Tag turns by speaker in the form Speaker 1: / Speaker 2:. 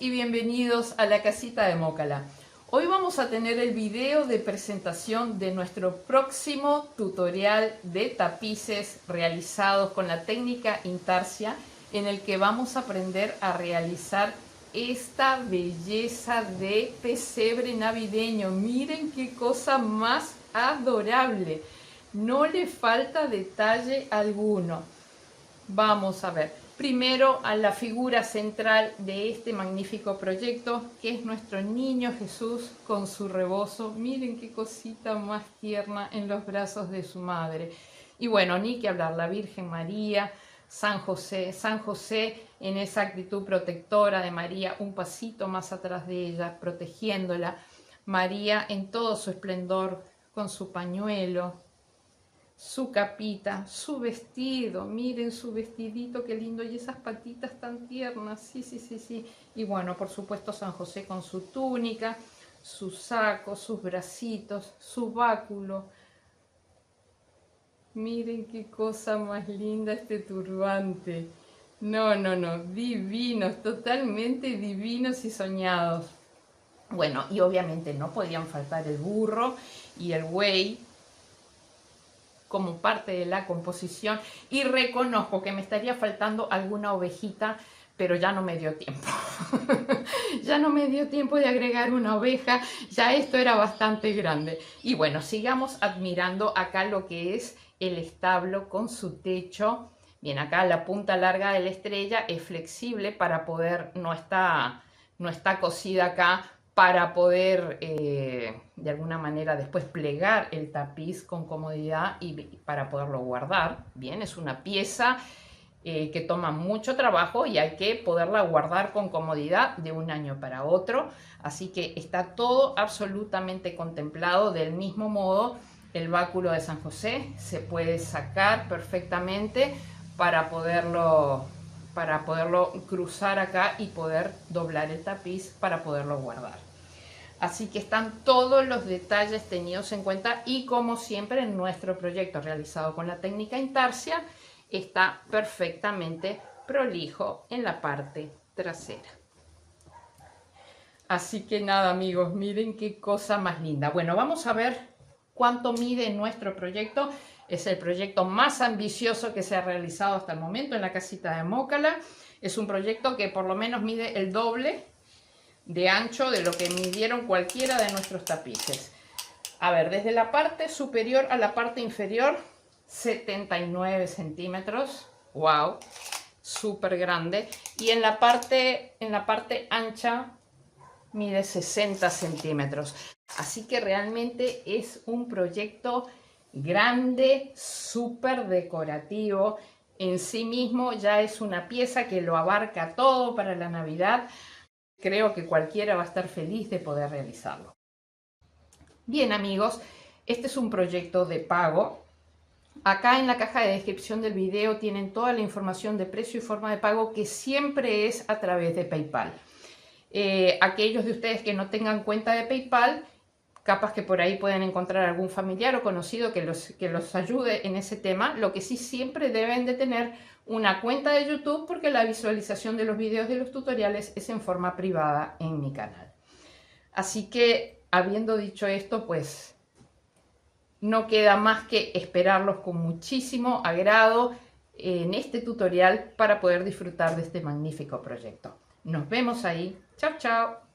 Speaker 1: y bienvenidos a la casita de Mócala. Hoy vamos a tener el video de presentación de nuestro próximo tutorial de tapices realizados con la técnica Intarsia, en el que vamos a aprender a realizar esta belleza de pesebre navideño. Miren qué cosa más adorable, no le falta detalle alguno. Vamos a ver primero a la figura central de este magnífico proyecto, que es nuestro niño Jesús con su rebozo. Miren qué cosita más tierna en los brazos de su madre. Y bueno, ni que hablar, la Virgen María, San José en esa actitud protectora de María, un pasito más atrás de ella, protegiéndola. María en todo su esplendor, con su pañuelo, su capita, su vestido, miren su vestidito, qué lindo, y esas patitas tan tiernas, sí. Y bueno, por supuesto San José con su túnica, su saco, sus bracitos, su báculo. Miren qué cosa más linda este turbante. No, divinos, totalmente divinos y soñados. Bueno, y obviamente no podían faltar el burro y el buey como parte de la composición, y reconozco que me estaría faltando alguna ovejita, pero ya no me dio tiempo. Ya no me dio tiempo de agregar una oveja, ya esto era bastante grande. Y bueno, sigamos admirando acá lo que es el establo con su techo. Bien, acá la punta larga de la estrella es flexible para poder, no está cosida acá, para poder de alguna manera después plegar el tapiz con comodidad y para poderlo guardar. Bien, es una pieza que toma mucho trabajo y hay que poderla guardar con comodidad de un año para otro. Así que está todo absolutamente contemplado. Del mismo modo, el báculo de San José se puede sacar perfectamente para poderlo cruzar acá y poder doblar el tapiz para poderlo guardar. Así que están todos los detalles tenidos en cuenta, y como siempre en nuestro proyecto realizado con la técnica Intarsia está perfectamente prolijo en la parte trasera. Así que nada, amigos, miren qué cosa más linda. Bueno, vamos a ver cuánto mide nuestro proyecto. Es el proyecto más ambicioso que se ha realizado hasta el momento en la casita de Mócala. Es un proyecto que por lo menos mide el doble de ancho de lo que midieron cualquiera de nuestros tapices. A ver, desde la parte superior a la parte inferior, 79 centímetros. ¡Wow! Súper grande. Y en la parte ancha mide 60 centímetros. Así que realmente es un proyecto grande, súper decorativo. En sí mismo ya es una pieza que lo abarca todo para la Navidad. Creo que cualquiera va a estar feliz de poder realizarlo. Bien, amigos, este es un proyecto de pago. Acá en la caja de descripción del video tienen toda la información de precio y forma de pago, que siempre es a través de PayPal. Aquellos de ustedes que no tengan cuenta de PayPal, capaz que por ahí pueden encontrar algún familiar o conocido que los ayude en ese tema. Lo que sí, siempre deben de tener una cuenta de YouTube, porque la visualización de los videos de los tutoriales es en forma privada en mi canal. Así que, habiendo dicho esto, pues no queda más que esperarlos con muchísimo agrado en este tutorial para poder disfrutar de este magnífico proyecto. Nos vemos ahí. Chao, chao.